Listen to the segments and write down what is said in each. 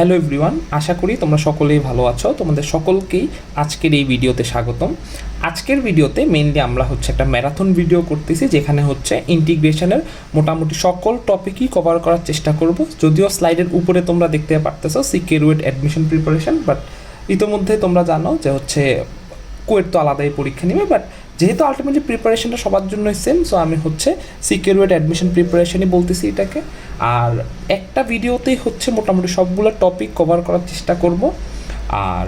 Hello everyone, আশা করি তোমরা সকলেই ভালো আছো। তোমাদের সকলকেই আজকের এই ভিডিওতে স্বাগতম। আজকের ভিডিওতে মেইনলি আমরা একটা ম্যারাথন ভিডিও করতেছি, যেখানে ইন্টিগ্রেশনের মোটামুটি সকল টপিকই কভার করার চেষ্টা করব। যদিও স্লাইডের উপরে তোমরা দেখতে পারতেছো সিকিউরড অ্যাডমিশন প্রিপারেশন, বাট ইতোমধ্যে তোমরা জানো যে কুয়েট তো আলাদাই পরীক্ষা নেবে, বাট যেহেতু আলটিমেটলি প্রিপারেশনটা সবার জন্যই সেম, সো আমি সিকিউরড অ্যাডমিশন প্রিপারেশনই বলতেছি এটাকে। আর একটা ভিডিওতেই মোটামুটি সবগুলো টপিক কভার করার চেষ্টা করব। আর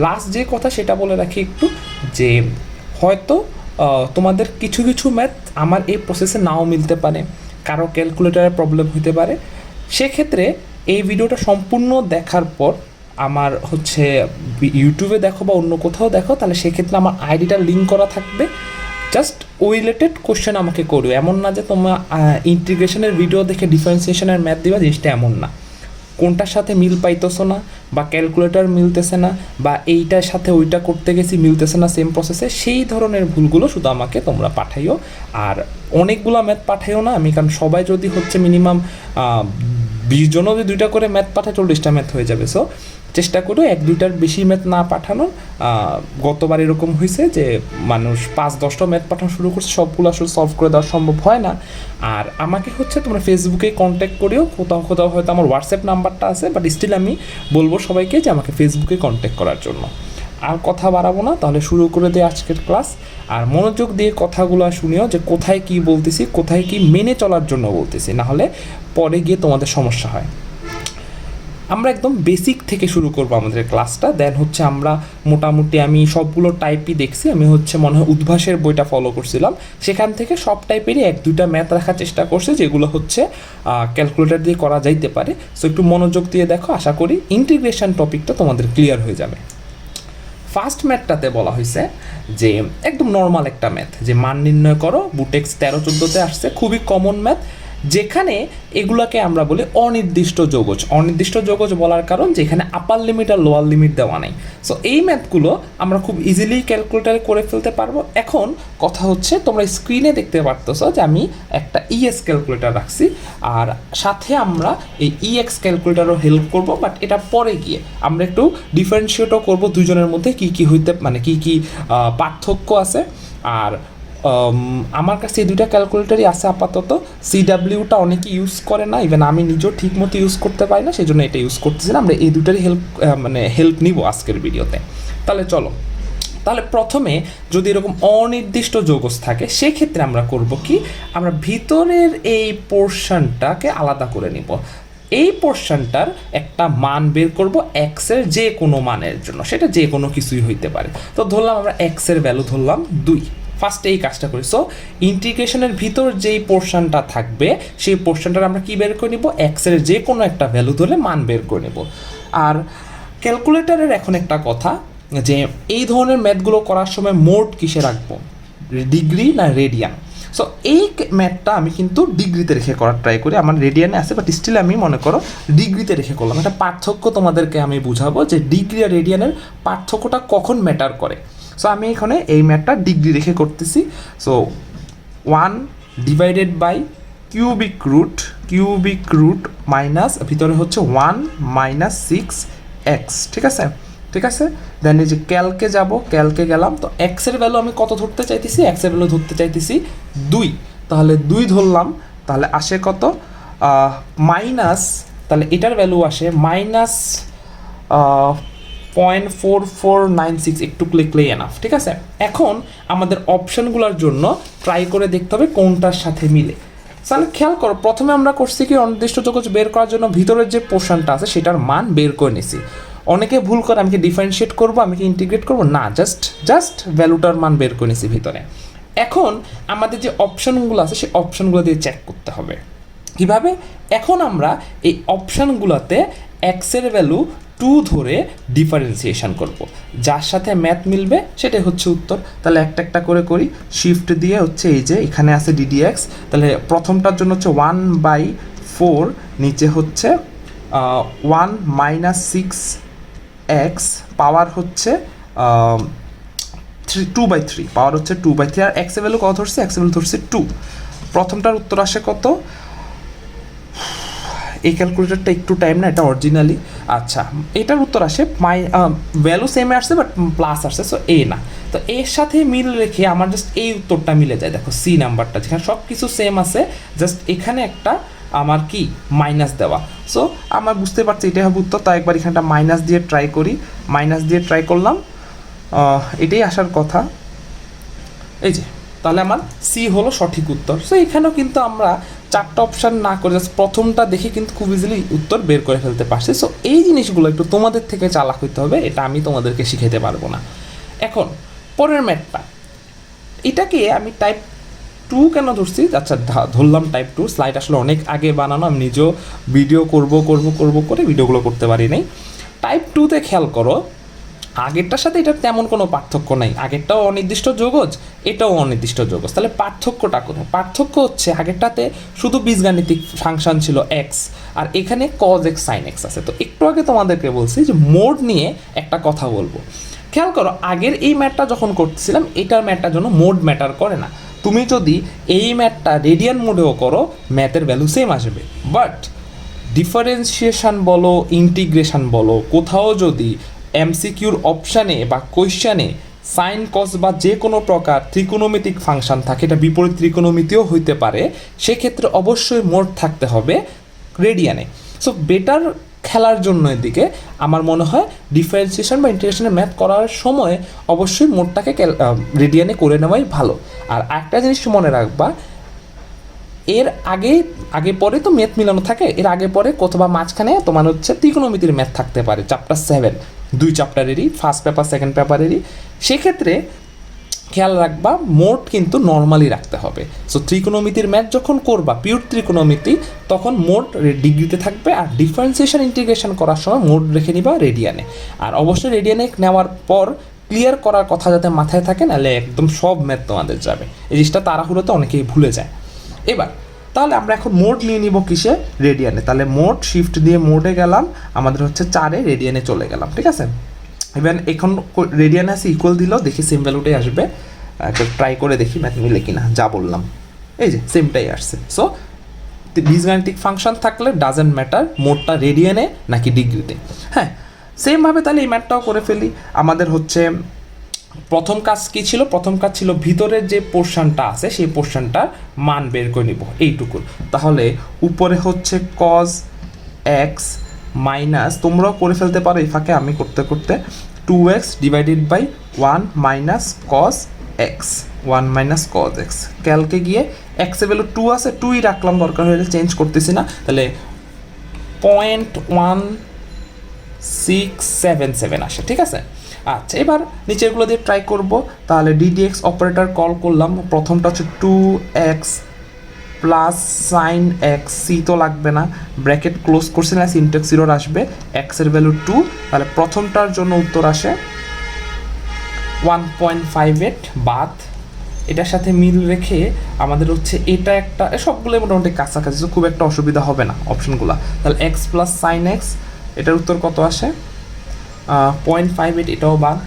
লাস্ট যে কথা সেটা বলে রাখি একটু, যে হয়তো তোমাদের কিছু কিছু ম্যাথ আমার এই প্রসেসে নাও মিলতে পারে, কারো ক্যালকুলেটারের প্রবলেম হতে পারে। সেক্ষেত্রে এই ভিডিওটা সম্পূর্ণ দেখার পর আমার ইউটিউবে দেখো বা অন্য কোথাও দেখো, তাহলে সেক্ষেত্রে আমার আইডিটা লিঙ্ক করা থাকবে। জাস্ট ওই রিলেটেড কোশ্চেন আমাকে করো, এমন না যে তোমরা ইন্টিগ্রেশনের ভিডিও দেখে ডিফারেন্সিয়েশনের ম্যাথ দিবা, জিনিসটা এমন না। কোনটার সাথে মিল পাইতেছো না, বা ক্যালকুলেটর মিলতেছে না, বা এইটার সাথে ওইটা করতে গেছি মিলতেছে না সেম প্রসেসে, সেই ধরনের ভুলগুলো শুধু আমাকে তোমরা পাঠাইও। আর অনেকগুলো ম্যাথ পাঠাইও না, আমি কারণ সবাই যদি মিনিমাম 20 জনও যদি 2টা করে ম্যাথ পাঠায় 40টা ম্যাথ হয়ে যাবে। সো চেষ্টা করো 1-2টার বেশি ম্যাথ না পাঠানো। গতবার এরকম হয়েছে যে মানুষ 5-10টা ম্যাথ পাঠানো শুরু করছে, সবগুলো আসলে সলভ করে দেওয়া সম্ভব হয় না। আর আমাকে তোমরা ফেসবুকে কন্ট্যাক্ট করিও, কোথাও কোথাও হয়তো আমার হোয়াটসঅ্যাপ নাম্বারটা আছে, বাট স্টিল আমি বলবো সবাইকে যে আমাকে ফেসবুকে কন্ট্যাক্ট করার জন্য। আর কথা বাড়াবো না, তাহলে শুরু করে দিই আজকের ক্লাস। আর মনোযোগ দিয়ে কথাগুলো শুনিও, যে কোথায় কি বলতেছি, কোথায় কি মেনে চলার জন্য বলতেছি, না হলে পরে গিয়ে তোমাদের সমস্যা হয়। আমরা একদম বেসিক থেকে শুরু করব আমাদের ক্লাসটা। দেন আমরা মোটামুটি আমি সবগুলো টাইপই দেখছি। আমি মনে হয় উদ্ভাসের বইটা ফলো করছিলাম, সেখান থেকে সব টাইপেরই 1-2টা ম্যাথ রাখার চেষ্টা করছে, যেগুলো ক্যালকুলেটর দিয়ে করা যাইতে পারে। সো একটু মনোযোগ দিয়ে দেখো, আশা করি ইন্টিগ্রেশন টপিকটা তোমাদের ক্লিয়ার হয়ে যাবে। ফার্স্ট ম্যাথটাতে বলা হয়েছে যে একদম নর্মাল একটা ম্যাথ, যে মান নির্ণয় করো, বুটেক্স 13-14তে আসছে, খুবই কমন ম্যাথ, যেখানে এগুলোকে আমরা বলি অনির্দিষ্ট যৌগজ। অনির্দিষ্ট যৌগজ বলার কারণ যে এখানে আপার লিমিট আর লোয়ার লিমিট দেওয়া নেই। সো এই ম্যাথগুলো আমরা খুব ইজিলি ক্যালকুলেটারে করে ফেলতে পারবো। এখন কথা তোমরা স্ক্রিনে দেখতে পারতেছো যে আমি একটা ইএস ক্যালকুলেটার রাখছি, আর সাথে আমরা এই ইএক্স ক্যালকুলেটারও হেল্প করব, বাট এটা পরে গিয়ে আমরা একটু ডিফারেন্সিয়েটও করব দুজনের মধ্যে কী কী কী কী পার্থক্য আছে। আর আমার কাছে এই 2টা ক্যালকুলেটারই আছে আপাতত। সিডাব্লিউটা অনেকে ইউজ করে না, ইভেন আমি নিজেও ঠিক মতো ইউজ করতে পারি না, সেই জন্য এটা ইউজ করতেছি না। আমরা এই 2টারই হেল্প নিব আজকের ভিডিওতে। তাহলে চলো, তাহলে প্রথমে যদি এরকম অনির্দিষ্ট যৌগজ থাকে, সেক্ষেত্রে আমরা করব কি, আমরা ভিতরের এই পোর্শনটাকে আলাদা করে নিব। এই পোর্শনটার একটা মান বের করব এক্সের যে কোনো মানের জন্য, সেটা যে কোনো কিছুই হইতে পারে। তো ধরলাম আমরা এক্সের ভ্যালু ধরলাম 2। ফার্স্টে এই কাজটা করি। সো ইন্টিগ্রেশনের ভিতর যেই পোর্শনটা থাকবে, সেই পোর্শনটার আমরা কি বের করে নিব, এক্সের যে কোনো একটা ভ্যালু ধরে মান বের করে নেব। আর ক্যালকুলেটরের এখন একটা কথা, যে এই ধরনের ম্যাথগুলো করার সময় মোড কিসে রাখবো, ডিগ্রি না রেডিয়ান। সো এই ম্যাথটা আমি কিন্তু ডিগ্রিতে রেখে করার ট্রাই করি। আমার রেডিয়ানে আছে, বাট স্টিল আমি মনে করো ডিগ্রিতে রেখে করলাম। একটা পার্থক্য তোমাদেরকে আমি বুঝাবো, যে ডিগ্রি আর রেডিয়ানের পার্থক্যটা কখন ম্যাটার করে। সো আমি এখানে এই ম্যাথটা ডিগ্রি রেখে করতেছি। So 1 divided by cubic root minus ভিতরে 1 মাইনাস 6x। ঠিক আছে। দেন এই যে ক্যালকে যাব, ক্যালকে গেলাম। তো এক্সের ভ্যালু আমি কত ধরতে চাইতেছি, এক্সের ভ্যালু ধরতে চাইতেছি 2। তাহলে 2 ধরলাম, তাহলে আসে কত, মাইনাস, তাহলে এটার ভ্যালু আসে মাইনাস 0.4496। একটু লিখলেই এনাফ। ঠিক আছে। এখন আমাদের অপশনগুলোর জন্য ট্রাই করে দেখতে হবে কোনটার সাথে মিলে। তাহলে খেয়াল করো, প্রথমে আমরা করছি কি, অনির্দিষ্ট যৌগজ বের করার জন্য ভিতরের যে পোর্শনটা আছে সেটার মান বের করে নিছি। অনেকে ভুল করে, আমি কি ডিফারেন্সিয়েট করবো, আমি কি ইন্টিগ্রেট করবো, না, জাস্ট ভ্যালুটার মান বের করে নিছি ভিতরে। এখন আমাদের যে অপশনগুলো আছে সেই অপশনগুলো দিয়ে চেক করতে হবে। কিভাবে? এখন আমরা এই অপশনগুলোতে এক্সের ভ্যালু 2 ধরে ডিফারেন্সিয়েশন করব, যার সাথে ম্যাথ মিলবে সেটাই উত্তর। তাহলে একটা একটা করে করি, শিফট দিয়ে এই যে এখানে আছে ডিডিএক্স। তাহলে প্রথমটার জন্য 1/4, নিচে 1 মাইনাস 6x, পাওয়ার 2/3, পাওয়ার 2/3। আর এক্স এর ভ্যালু কত ধরছে, এক্স এর ভ্যালু ধরছে 2। প্রথমটার উত্তর আসে কত, এই ক্যালকুলেটরটা একটু টাইম না, এটা অরিজিনালি। আচ্ছা, এটার উত্তর আসে ভ্যালু সেমে আসছে বাট প্লাস আসছে, সো এ না। তো এর সাথে মিল রেখে আমার জাস্ট এই উত্তরটা মিলে যায়। দেখো সি নাম্বারটা যেখানে সব কিছু সেম আছে, জাস্ট এখানে একটা আমার কি মাইনাস দেওয়া। সো আমার বুঝতে পারছি এটাই হবে উত্তর। তাই একবার এখানটা মাইনাস দিয়ে ট্রাই করি, মাইনাস দিয়ে ট্রাই করলাম, এটাই আসার কথা। এই যে, তাহলে আমার সি হলো সঠিক উত্তর। সো এখানেও কিন্তু আমরা চারটা অপশান না করে জাস্ট প্রথমটা দেখে কিন্তু খুব ইজিলি উত্তর বের করে ফেলতে পারছি। সো এই জিনিসগুলো একটু তোমাদের থেকে চালাক হইতে হবে, এটা আমি তোমাদেরকে শিখাইতে পারবো না। এখন পরের ম্যাথটা, এটাকে আমি টাইপ 2 কেন ধরছি, আচ্ছা ধরলাম টাইপ 2। স্লাইড আসলে অনেক আগে বানানো, আমি নিজেও ভিডিও করব করে ভিডিওগুলো করতে পারি নাই। টাইপ 2তে খেয়াল করো, আগেরটার সাথে এটার তেমন কোনো পার্থক্য নাই। আগেরটাও অনির্দিষ্ট যোগজ, এটাও অনির্দিষ্ট যোগজ। তাহলে পার্থক্যটা কোথায়? পার্থক্য হচ্ছে আগেরটাতে শুধু বীজগাণিতিক ফাংশন ছিল এক্স, আর এখানে কজ এক্স সাইন এক্স আছে। তো একটু আগে তোমাদেরকে বলছি যে মোড নিয়ে একটা কথা বলবো। খেয়াল করো, আগের এই ম্যাথটা যখন করতেছিলাম, এটার ম্যাথটার জন্য মোড ম্যাটার করে না। তুমি যদি এই ম্যাথটা রেডিয়ান মোডেও করো, ম্যাথের ভ্যালু সেম আসবে। বাট ডিফারেন্সিয়েশন বলো, ইন্টিগ্রেশন বলো, কোথাও যদি এমসিকিউর অপশানে বা কোয়েশ্চানে সাইন কস বা যে কোনো প্রকার ত্রিকোণমিতিক ফাংশন থাকে, এটা বিপরীত ত্রিকোণমিতিও হইতে পারে, সেক্ষেত্রে অবশ্যই মোড থাকতে হবে রেডিয়ানে। সো বেটার খেলার জন্য এদিকে আমার মনে হয় ডিফারেন্সিয়েশন বা ইন্টিগ্রেশনের ম্যাথ করার সময় অবশ্যই মোডটাকে রেডিয়ানে করে নেওয়াই ভালো। আর একটা জিনিস মনে রাখবা, এর আগে পরে তো ম্যাথ মিলানো থাকে, এর আগে পরে কোথাও মাঝখানে তোমার হচ্ছে ত্রিকোণমিতির ম্যাথ থাকতে পারে, চ্যাপ্টার 7, 2 চ্যাপ্টারেরই, ফার্স্ট পেপার সেকেন্ড পেপারেরই। সেক্ষেত্রে খেয়াল রাখবা মোড কিন্তু নর্মালি রাখতে হবে। সো ত্রিকোণমিতির ম্যাথ যখন করবা, পিওর ত্রিকোণমিতি, তখন মোড ডিগ্রিতে থাকবে, আর ডিফারেন্সিয়েশন ইন্টিগ্রেশন করার সময় মোড রেখে নিবা রেডিয়ানে। আর অবশ্যই রেডিয়ানে নেওয়ার পর ক্লিয়ার করার কথা যাতে মাথায় থাকে, নাহলে একদম সব ম্যাথ তোমাদের যাবে। এই জিনিসটা তাড়াহুড়োতে অনেকেই ভুলে যায়। এবার তাহলে আমরা এখন মোড নিয়ে নিব কিসে? রেডিয়ানে। তাহলে মোড শিফট দিয়ে মোডে গেলাম, আমাদের হচ্ছে 4-এ রেডিয়ানে চলে গেলাম, ঠিক আছে। ইভেন এখন রেডিয়ানে আছে ইকুয়াল দিল, দেখি সেম ভ্যালুটাই আসবে। একটা ট্রাই করে দেখি ম্যাথ মিলে কিনা, যা বললাম এই যে সেমটাই আসছে। সো বীজগাণিতিক ফাংশন থাকলে ডাজেন্ট ম্যাটার মোডটা রেডিয়ানে নাকি ডিগ্রিতে। হ্যাঁ, সেমভাবে তাহলে এই ম্যাথটাও করে ফেলি। আমাদের হচ্ছে প্রথম কাজ কী ছিল? প্রথম কাজ ছিল ভিতরের যে পোর্শনটা আছে সেই পোর্শনটার মান বের করে নিব, এইটুকু। তাহলে উপরে হচ্ছে কজ এক্স মাইনাস, তোমরাও করে ফেলতে পারো এই ফাঁকে, আমি করতে করতে 2x divided by 1 minus cos x, 1 minus cos x. ক্যালকে গিয়ে এক্সে ভ্যালু 2 আছে, 2ই রাখলাম, দরকার হলে চেঞ্জ করতেছি না। তাহলে 0.1677 আসে, ঠিক আছে। আচ্ছা, এবার নিচেরগুলো দিয়ে ট্রাই করব। তাহলে ডিডিএক্স অপারেটর কল করলাম, প্রথমটা হচ্ছে 2x plus sine x, C তো লাগবে না, ব্র্যাকেট ক্লোজ করছি না, সিনটেক্স 0 আসবে, এক্সের ভ্যালু 2। তাহলে প্রথমটার জন্য উত্তর আসে 1.58 বাদ। এটার সাথে মিল রেখে আমাদের হচ্ছে এটা একটা, সবগুলো মোটামুটি কাছাকাছি, খুব একটা অসুবিধা হবে না অপশনগুলো। তাহলে এক্স প্লাস সাইন এক্স, এটার উত্তর কত আসে? 0.58, এটাও বাদ।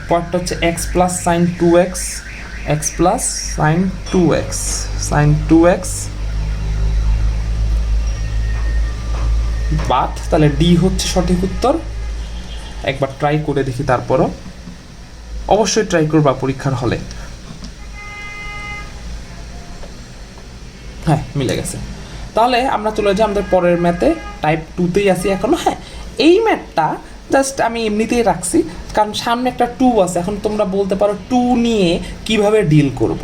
পরটা হচ্ছে x plus sine 2x, x plus sine 2x, sine 2x বাদ। তাহলে ডি হচ্ছে সঠিক উত্তর। একবার ট্রাই করে দেখি, তারপরও অবশ্যই ট্রাই করবা পরীক্ষার হলে। হ্যাঁ, মিলে গেছে। তাহলে আমরা চলে যাই আমাদের পরের ম্যাথে, টাইপ 2তেই আসি এখনো। হ্যাঁ, এই ম্যাথটা জাস্ট আমি এমনিতেই রাখছি কারণ সামনে একটা 2 আছে। এখন তোমরা বলতে পারো 2 নিয়ে কিভাবে ডিল করব।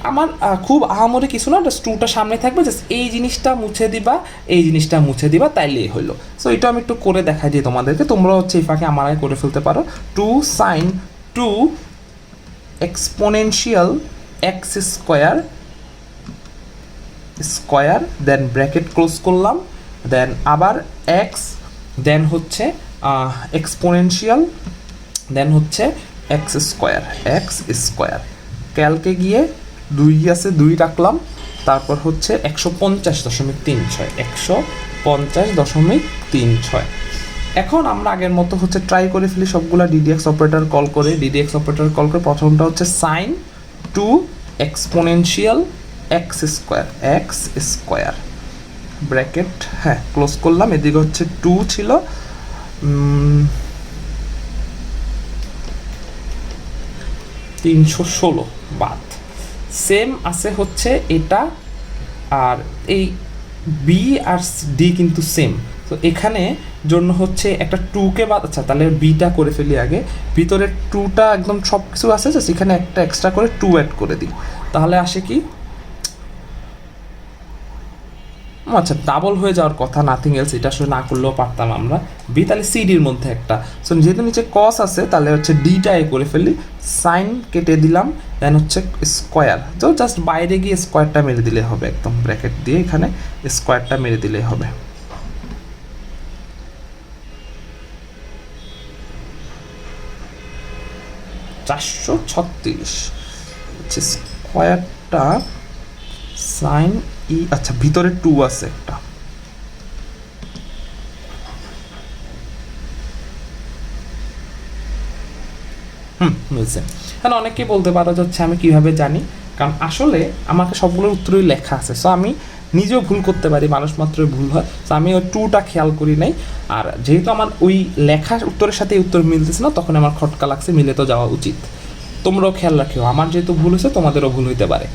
আমার খুব আহামরি কিছু না, জাস্ট 2টা সামনে থাকবে, জাস্ট এই জিনিসটা মুছে দিবা, এই জিনিসটা মুছে দিবা, তাইলেই হলো। সো এটা আমি একটু করে দেখাই দিই তোমাদেরকে, তোমরা হচ্ছে এই ফাঁকে আমার আগে করে ফেলতে পারো। 2 সাইন 2 এক্সপোনেনশিয়াল এক্স স্কোয়ার, দেন ব্র্যাকেট ক্লোজ করলাম, দেন আবার এক্স, দেন হচ্ছে এক্সপোনেনশিয়াল, দেন হচ্ছে এক্স স্কোয়ার। ক্যালকে গিয়ে 2 আছে, 2 রাখলাম, তারপর হচ্ছে 150.36, 150.36। এখন আমরা আগের মতো হচ্ছে ট্রাই করে ফেলি সবগুলা ডিডিএক্স অপারেটর কল করে। প্রথমটা হচ্ছে sine 2 exponential x square, bracket, হ্যাঁ ক্লোজ করলাম। এদিকে হচ্ছে 2 ছিল, 316 বাদ। সেম আছে হচ্ছে এটা, আর এই বি আর ডি কিন্তু সেম। তো এখানে জন্য হচ্ছে একটা 2কে বাদ, আচ্ছা তাহলে বিটা করে ফেলি আগে। ভিতরে 2টা একদম সব কিছু আছে, জাস্ট এখানে একটা এক্সট্রা করে 2 অ্যাড করে দিই, তাহলে আসে কি, আচ্ছা ডাবল হয়ে যাওয়ার কথা, নাথিং এলস, এটা আসলে না করলেও পারতাম আমরা। বি তাহলে সিডির মধ্যে একটা, সো যেহেতু নিচে কস আছে তাহলে হচ্ছে ডিটা এ করে ফেলি, সাইন কেটে দিলাম, দেন হচ্ছে স্কোয়ার, তো জাস্ট বাইরে গিয়ে স্কোয়ারটা মেরে দিলে হবে, একদম ব্র্যাকেট দিয়ে এখানে স্কোয়ারটা মেরে দিলেই হবে। চারশো 36 হচ্ছে স্কোয়ারটা সাইন ই, আচ্ছা ভিতরে 2 আছে একটা, মিলছে। কারণ অনেকেই বলতে পারো যাচ্ছে আমি কিভাবে জানি, কারণ আসলে আমাকে সবগুলোর উত্তরই লেখা আছে, সো আমি নিজেও ভুল করতে পারি, মানুষ মাত্রই ভুল হয়, তো আমি ওই 2টা খেয়াল করি নাই। আর যেহেতু আমার ওই লেখা উত্তরের সাথে উত্তর মিলতেছে না, তখন আমার খটকা লাগছে, মিলে তো যাওয়া উচিত। তোমরাও খেয়াল রাখিও, আমার যেহেতু ভুল হয়েছে তোমাদেরও ভুল হইতে পারে,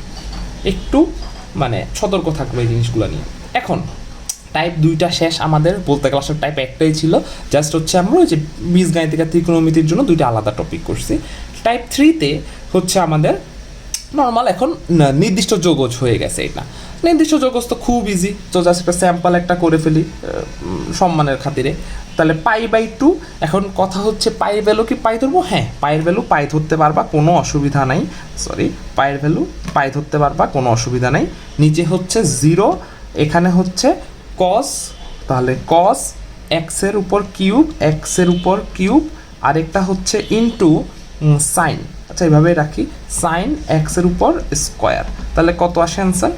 একটু মানে সতর্ক থাকবে এই জিনিসগুলো নিয়ে। এখন টাইপ 2টা শেষ আমাদের, বলতে গেলে আসলে টাইপ একটাই ছিল, জাস্ট হচ্ছে আমরা ওই যে বীজগাণিতিক আর ত্রিকোণমিতির জন্য 2টা আলাদা টপিক করছি। টাইপ 3তে হচ্ছে আমাদের নর্মাল এখন নির্দিষ্ট যোগজ হয়ে গেছে। এটা নির্দিষ্ট যোগজ তো খুব ইজি, তো জাস্ট একটা স্যাম্পল একটা করে ফেলি সম্মানের খাতিরে। তাহলে π/2, এখন কথা হচ্ছে পাইয়ের ভ্যালু কি পাই ধরবো? হ্যাঁ পাইয়ের ভ্যালু পাই ধরতে পারবা, কোনো অসুবিধা নাই, সরি পাইয়ের ভ্যালু পাই ধরতে পারবা, কোনো অসুবিধা নাই। নিচে হচ্ছে 0, এখানে হচ্ছে কস, তাহলে কস এক্সের উপর কিউব, এক্সের উপর কিউব, আরেকটা হচ্ছে ইনটু সাইন, আচ্ছা এইভাবে রাখি, সাইন এক্সের উপর স্কোয়ার, তাহলে কত আসে অ্যান্সার?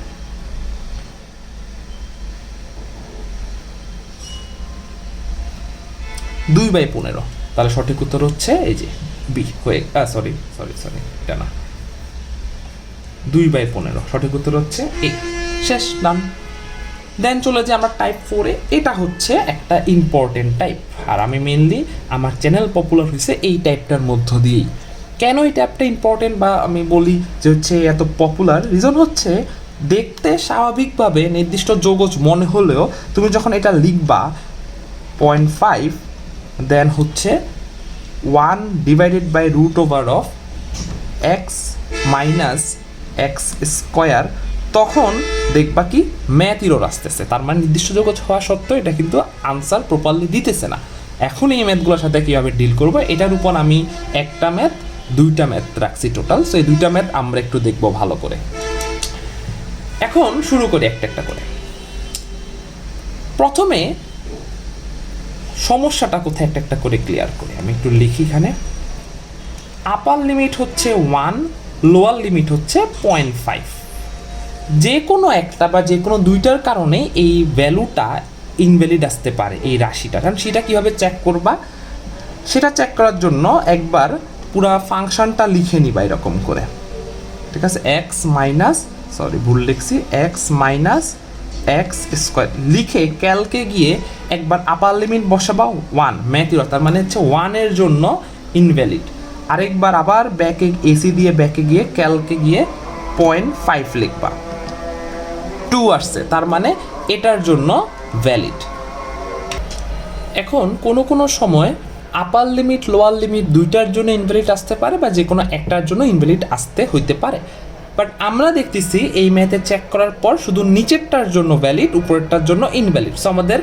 2/15। তাহলে সঠিক উত্তর হচ্ছে এই যে বি হয়ে, সরি সরি সরি এটা না, 2/15 সঠিক উত্তর হচ্ছে এ। শেষ, ডান। দেন চলে যে আমরা টাইপ 4-এ, এটা হচ্ছে একটা ইম্পর্টেন্ট টাইপ, আর আমি মেনলি আমার চ্যানেল পপুলার হয়েছে এই টাইপটার মধ্য দিয়েই। কেন এই টাইপটা ইম্পর্টেন্ট বা আমি বলি যে হচ্ছে এত পপুলার, রিজন হচ্ছে দেখতে স্বাভাবিকভাবে নির্দিষ্ট যোগজ মনে হলেও তুমি যখন এটা লিখবা 0.5, দেন হচ্ছে 1/√of x minus x square, তখন দেখবা কি ম্যাথ ইরর আসতেছে, তার মানে নির্দিষ্ট যোগজ হওয়া সত্ত্বেও এটা কিন্তু আনসার প্রপারলি দিতেছে না। এখন এই ম্যাথগুলোর সাথে কীভাবে ডিল করবো, এটার উপর আমি একটা ম্যাথ 2টা ম্যাথ রাখছি টোটাল, সো এই 2টা ম্যাথ আমরা একটু দেখবো ভালো করে। এখন শুরু করি একটা একটা করে। প্রথমে সমস্যাটা কোথায় একটা একটা করে ক্লিয়ার করি, আমি একটু লিখি এখানে। আপার লিমিট হচ্ছে 1, লোয়ার লিমিট হচ্ছে 0.5, যে কোনো একটা বা যে কোনো 2টার কারণে এই ভ্যালুটা ইনভ্যালিড আসতে পারে এই রাশিটা। কারণ সেটা কীভাবে চেক করবা, সেটা চেক করার জন্য একবার পুরা ফাংশনটা লিখে নিবা এরকম করে, ঠিক আছে, এক্স মাইনাস, সরি ভুল লিখছি, এক্স মাইনাস এক্স স্কোয়ার লিখে ক্যালকে গিয়ে একবার আপার লিমিট বসাবা 1, ম্যাথির, তার মানে হচ্ছে 1-এর জন্য ইনভ্যালিড। আরেকবার আবার ব্যাকে এসি দিয়ে ব্যাকে গিয়ে ক্যালকে গিয়ে 0.5 লিখবা, 2 আসছে, তার মানে এটার জন্য ভ্যালিড। এখন কোনো কোনো সময় আপার লিমিট লোয়ার লিমিট 2টার জন্য ইনভ্যালিড আসতে পারে, বা যে কোনো একটার জন্য ইনভ্যালিড আসতে হইতে পারে, বাট আমরা দেখতেছি এই ম্যাথে চেক করার পর শুধু নিচেরটার জন্য ভ্যালিড, উপরেরটার জন্য ইনভ্যালিড, সো আমাদের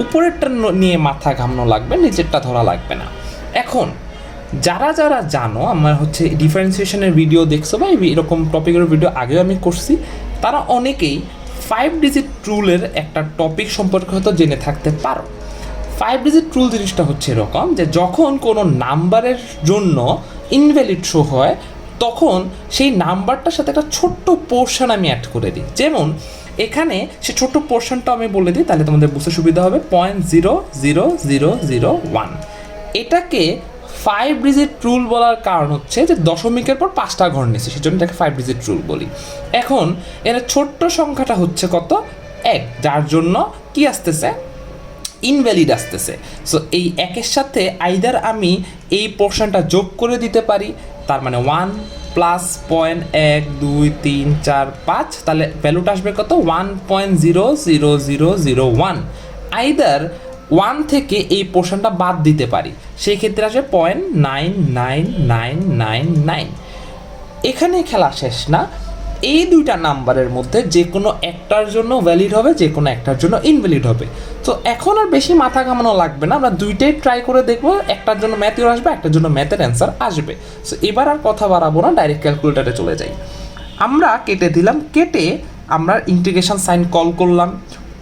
উপরেরটা নিয়ে মাথা ঘামানো লাগবে, নিচেরটা ধরা লাগবে না। এখন যারা যারা জানো আমার হচ্ছে ডিফারেন্সিয়েশনের ভিডিও দেখছো বা এরকম টপিকের ভিডিও আগেও আমি করছি, তারা অনেকেই 5 ডিজিট রুলের একটা টপিক সম্পর্কে হয়তো জেনে থাকতে পারো। 5 ডিজিট রুল জিনিসটা হচ্ছে এরকম যে যখন কোনো নাম্বারের জন্য ইনভ্যালিড শো হয়, তখন সেই নাম্বারটার সাথে একটা ছোট্ট পোর্শন আমি অ্যাড করে দিই। যেমন এখানে সে ছোট্ট পোর্শনটা আমি বলে দিই, তাহলে তোমাদের বুঝতে সুবিধা হবে। 0.00001, এটাকে 5 ডিজিট রুল বলার কারণ হচ্ছে যে দশমিকের পর 5টা ঘর নিচ্ছে, সেজন্য এটাকে 5 ডিজিট রুল বলি। এখন এর ছোট্ট সংখ্যাটা হচ্ছে কত? 1, যার জন্য কি আসতেছে, ইনভ্যালিড আসতেছে। সো এই 1-এর সাথে আইদার আমি এই পোর্শনটা যোগ করে দিতে পারি, তার মানে 1 প্লাস 0.1 2 3 4 5, তাহলে ভ্যালুটা আসবে কত, 1.00001। আইদার 1 থেকে এই পোর্শনটা বাদ দিতে পারি, সেই ক্ষেত্রে আসবে 0.99999। এখানে খেলা শেষ না, এই দুইটা নাম্বারের মধ্যে যে কোনো একটার জন্য ভ্যালিড হবে, যে কোনো একটার জন্য ইনভ্যালিড হবে। তো এখন আর বেশি মাথা ঘামানো লাগবে না, আমরা দুইটাই ট্রাই করে দেখবো, একটার জন্য ম্যাথের আসবে, একটার জন্য ম্যাথের অ্যান্সার আসবে। সো এবার আর কথা বাড়াবো না, ডাইরেক্ট ক্যালকুলেটারে চলে যাই। আমরা কেটে দিলাম, কেটে আমরা ইন্টিগ্রেশন সাইন কল করলাম।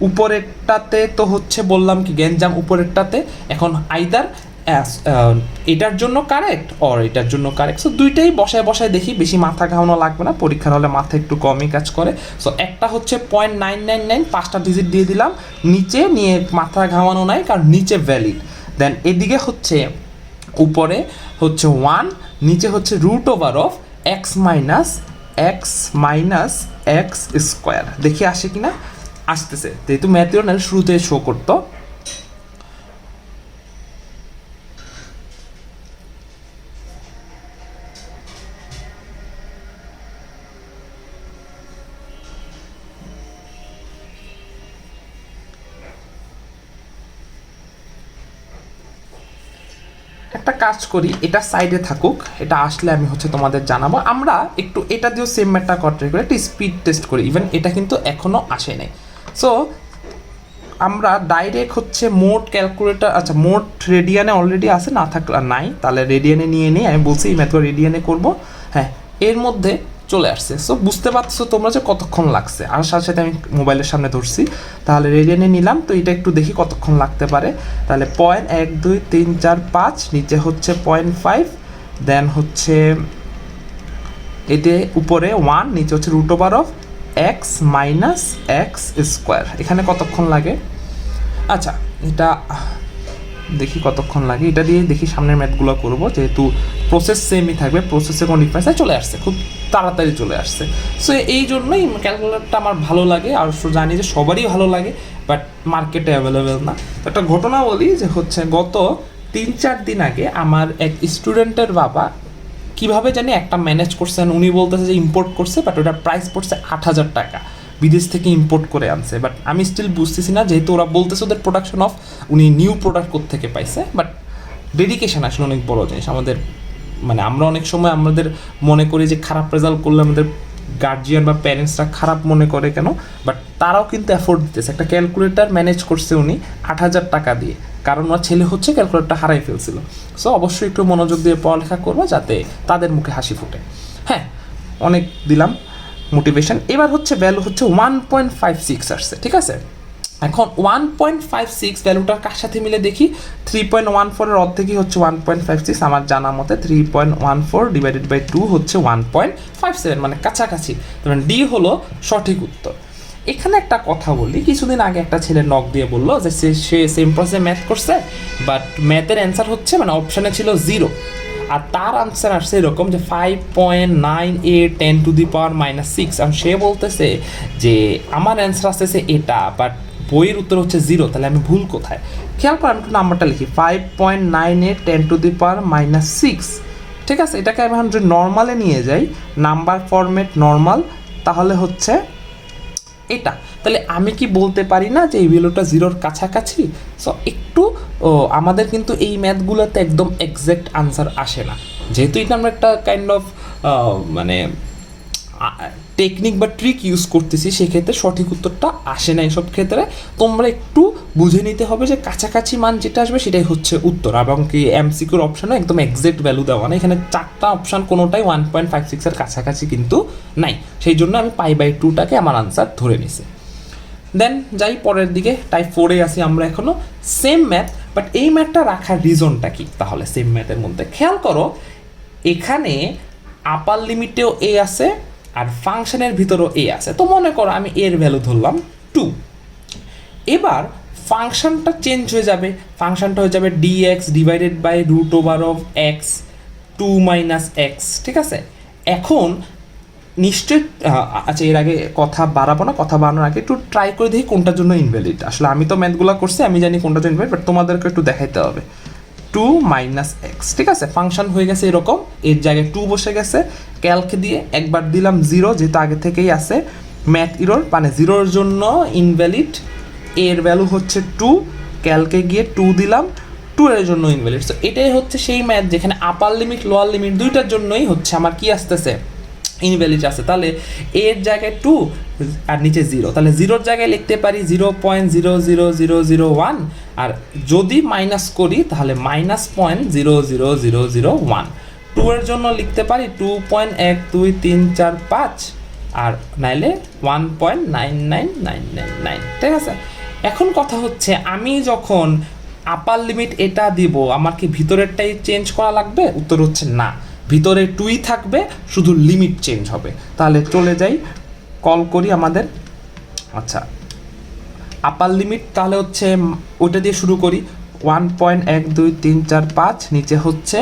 উপরেরটাতে তো হচ্ছে বললাম কি গ্যাঞ্জাম উপরেরটাতে, এখন আইদার এটার জন্য কারেক্ট অর এটার জন্য কারেক্ট। সো দুইটাই বসায় বসায় দেখি, বেশি মাথা ঘামানো লাগবে না, পরীক্ষার হলে মাথা একটু কমই কাজ করে। সো একটা হচ্ছে 0.999, 5টা ডিজিট দিয়ে দিলাম, নিচে নিয়ে মাথা ঘামানো নাই কারণ নিচে ভ্যালিড। দেন এদিকে হচ্ছে উপরে হচ্ছে 1, নিচে হচ্ছে √x - x দেখি আসে কিনা, আসতেছে। যেহেতু ম্যাথিওনাল শুরুতে শো করতো, একটা কাজ করি, এটা সাইডে থাকুক, এটা আসলে আমি হচ্ছে তোমাদের জানাবো। আমরা একটু এটা দিয়েও সেম ম্যাথটা ট্রাই করি, একটা স্পিড টেস্ট করি। ইভেন এটা কিন্তু এখনও আসে নাই। সো আমরা ডাইরেক্ট হচ্ছে মোড ক্যালকুলেটার, আচ্ছা মোড রেডিয়ানে অলরেডি আছে, না থাকলে নাই, তাহলে রেডিয়ানে নিয়ে নিই। আমি বলছি এই ম্যাথগুলো রেডিয়ানে করবো, হ্যাঁ এর মধ্যে চলে আসছে। সো বুঝতে পারছো তোমরা যে কতক্ষণ লাগছে, আর সাথে সাথে আমি মোবাইলের সামনে ধরছি, তাহলে রেডিয়ানে নিলাম। তো এটা একটু দেখি কতক্ষণ লাগতে পারে। তাহলে 0.1 2 3 4 5, নিচে হচ্ছে 0.5, দেন হচ্ছে এতে উপরে 1, নিচে হচ্ছে √x - x²। এখানে কতক্ষণ লাগে, আচ্ছা এটা দেখি কতক্ষণ লাগে, এটা দিয়ে দেখি সামনের ম্যাথগুলো করবো, যেহেতু প্রসেস সেমই থাকবে, প্রসেসে কোনো ডিফারেন্স চলে আসছে, খুব তাড়াতাড়ি চলে আসছে। সো এই জন্যই ক্যালকুলেটরটা আমার ভালো লাগে, আর জানি যে সবারই ভালো লাগে, বাট মার্কেটে অ্যাভেলেবেল না। তো একটা ঘটনা বলি, যে হচ্ছে গত 3-4 দিন আগে আমার এক স্টুডেন্টের বাবা কীভাবে জানি একটা ম্যানেজ করছেন, উনি বলতেছে যে ইম্পোর্ট করছে, বাট ওটার প্রাইস পড়ছে 8,000 টাকা, বিদেশ থেকে ইম্পোর্ট করে আনছে। বাট আমি স্টিল বুঝতেছি না, যেহেতু ওরা বলতেছে ওদের প্রোডাকশন অফ, উনি নিউ প্রোডাক্ট কোত্থেকে পাইছে। বাট ডেডিকেশন আসলে অনেক বড় জিনিস আমাদের, মানে আমরা অনেক সময় আমাদের মনে করি যে খারাপ রেজাল্ট করলে আমাদের গার্জিয়ান বা প্যারেন্টসরা খারাপ মনে করে কেন, বাট তারাও কিন্তু অ্যাফোর্ড দিতেছে। একটা ক্যালকুলেটার ম্যানেজ করছে উনি 8,000 টাকা দিয়ে, কারণ ওর ছেলে হচ্ছে ক্যালকুলেটরটা হারাই ফেলছিল। সো অবশ্যই একটু মনোযোগ দিয়ে পড়ালেখা করবো, যাতে তাদের মুখে হাসি ফুটে। হ্যাঁ অনেক দিলাম মোটিভেশন। এবার হচ্ছে ভ্যালু হচ্ছে 1.56 আসছে, ঠিক আছে। এখন 1.56 ভ্যালুটার কার সাথে মিলে দেখি, 3.14 অর্ধেকই হচ্ছে 1.56, আমার জানা মতে 3.14 ডিভাইডেড বাই 2 হচ্ছে 1.57, মানে কাছাকাছি। মানে ডি হলো সঠিক উত্তর। এখানে একটা কথা বলি, কিছুদিন আগে একটা ছেলে নক দিয়ে বললো যে সে সেম প্রসেসে ম্যাথ করছে, বাট ম্যাথের অ্যান্সার হচ্ছে মানে অপশানে ছিল 0, আর তার আনসার আসছে এরকম যে 5.98 10⁻⁻6। আর সে বলতেছে যে আমার অ্যান্সার আসতেছে এটা, বাট বইয়ের উত্তর হচ্ছে 0, তাহলে আমি ভুল কোথায়? খেয়াল করে আমি একটু নাম্বারটা লিখি, 5.98 10⁻⁻6, ঠিক আছে। এটাকে আমি এখন যদি নর্মালে নিয়ে যাই, নাম্বার ফরম্যাট নর্মাল, তাহলে হচ্ছে এটা। তাহলে আমি কি বলতে পারি না যে এই ভ্যালুটা 0-র কাছাকাছি? সো একটু আমাদের কিন্তু এই ম্যাথগুলোতে একদম এক্স্যাক্ট আনসার আসে না, যেহেতু এটা আমরা একটা কাইন্ড অফ মানে টেকনিক বা ট্রিক ইউজ করতেছি, সেক্ষেত্রে সঠিক উত্তরটা আসে না। এইসব ক্ষেত্রে তোমরা একটু বুঝে নিতে হবে যে কাছাকাছি মান যেটা আসবে সেটাই হচ্ছে উত্তর, এবং কি এমসিকিউর অপশানও একদম এক্সাক্ট ভ্যালু দেওয়া না। এখানে 4টা অপশান কোনোটাই 1.56-এর কাছাকাছি কিন্তু নাই, সেই জন্য আমি π/2টাকে আমার আনসার ধরে নিছি। দেন যাই পরের দিকে, টাইপ 4-এ আসি আমরা এখনও, সেম ম্যাথ, বাট এই ম্যাথটা রাখার রিজনটা কি? তাহলে সেম ম্যাথের মধ্যে খেয়াল করো, এখানে আপার লিমিটেও এ আছে আর ফাংশনের ভিতরেও এ আছে। তো মনে করো আমি এর ভ্যালু ধরলাম 2, এবার ফাংশনটা চেঞ্জ হয়ে যাবে, ফাংশনটা হয়ে যাবে dx divided by √x 2 - x, ঠিক আছে। এখন নিশ্চয়ই আচ্ছা, এর আগে কথা বাড়াবো না, কথা বাড়ানোর আগে একটু ট্রাই করে দেখি কোনটার জন্য ইনভ্যালিড। আসলে আমি তো ম্যাথগুলো করছি, আমি জানি কোনটার জন্য ইনভ্যালিড, বাট তোমাদেরকে একটু দেখাইতে হবে। 2 - x, ঠিক আছে, ফাংশন হয়ে গেছে এরকম, এর জায়গায় 2 বসে গেছে, ক্যালক দিয়ে একবার দিলাম 0, যেহেতু আগে থেকেই আছে, ম্যাথ ইরর মানে 0-এর জন্য ইনভ্যালিড, এর ভ্যালু হচ্ছে 2, ক্যালকে গিয়ে 2 দিলাম, 2 এর জন্য ইনভ্যালিড। সো এটাই হচ্ছে সেই ম্যাথ যেখানে আপার লিমিট লোয়ার লিমিট দুইটার জন্যই হচ্ছে আমার কি আসতেছে, ইনভ্যালিড আছে। তাহলে এর জায়গায় 2 আর নিচে 0, তাহলে 0-এর জায়গায় লিখতে পারি 0.00001, আর যদি মাইনাস করি তাহলে -0.00001। 2 এর জন্য লিখতে পারি 2.12345, আর নাইলে 1.99999, ঠিক আছে। এখন কথা হচ্ছে আমি যখন আপার লিমিট এটা দিব, আমার কি ভিতরেরটাই চেঞ্জ করা লাগবে? উত্তর হচ্ছে না, ভিতরে 2ই থাকবে, শুধু লিমিট চেঞ্জ হবে। তাহলে চলে যাই, কল করি আমাদের, আচ্ছা আপার লিমিট তাহলে হচ্ছে ওইটা দিয়ে শুরু করি, 1.12345, নিচে হচ্ছে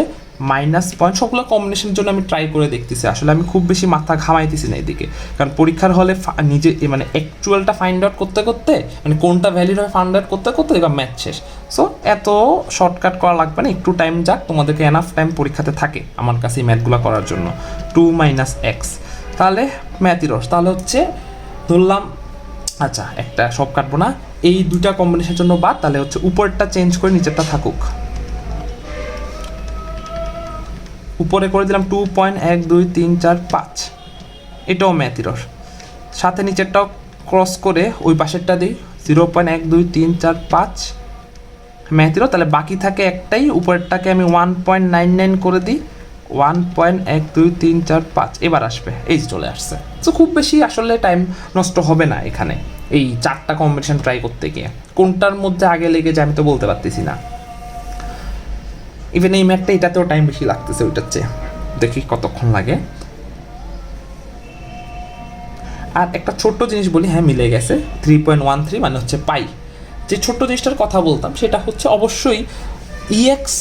মাইনাস পয়েন্ট, সবগুলো কম্বিনেশনের জন্য আমি ট্রাই করে দেখতেছি। আসলে আমি খুব বেশি মাথা ঘামাইতেছি না এদিকে, কারণ পরীক্ষার হলে নিজে মানে অ্যাকচুয়ালটা ফাইন্ড আউট করতে করতে, মানে কোনটা ভ্যালিড হয় ফাইন্ড আউট করতে করতে এবার ম্যাথ শেষ। সো এত শর্টকাট করা লাগবে না, একটু টাইম যাক, তোমাদেরকে এনাফ টাইম পরীক্ষাতে থাকে আমার কাছে এই ম্যাথগুলো করার জন্য। 2 - x, তাহলে ম্যাথ ইরর, তাহলে হচ্ছে ধরলাম, আচ্ছা একটা সব কাটবো না, এই দুইটা কম্বিনেশনের জন্য বাদ, তাহলে হচ্ছে উপরটা চেঞ্জ করে নিচেরটা থাকুক, উপরে করে দিলাম 2.12345, এটাও ম্যাথ ইরর, সাথে নিচেরটাও ক্রস করে ওই পাশেরটা দিই 0.12345, ম্যাথ ইরর। তাহলে বাকি থাকে একটাই, উপরেরটাকে আমি 1.99 করে দিই, 1.12345, এবার আসবে, এই চলে আসছে। তো খুব বেশি আসলে টাইম নষ্ট হবে না এখানে এই 4টা কম্বিনেশন ট্রাই করতে গিয়ে। কোনটার মধ্যে আগে লেগে যায় আমি তো বলতে পারতেছি না। ইভেন এই ম্যাথটা এটাতেও টাইম বেশি লাগতেছে ওইটার চেয়ে, দেখি কতক্ষণ লাগে। আর একটা ছোট্ট জিনিস বলি, হ্যাঁ মিলে গেছে, 3.13 মানে হচ্ছে পাই। যে ছোট্ট জিনিসটার কথা বলতাম সেটা হচ্ছে অবশ্যই ইএক্স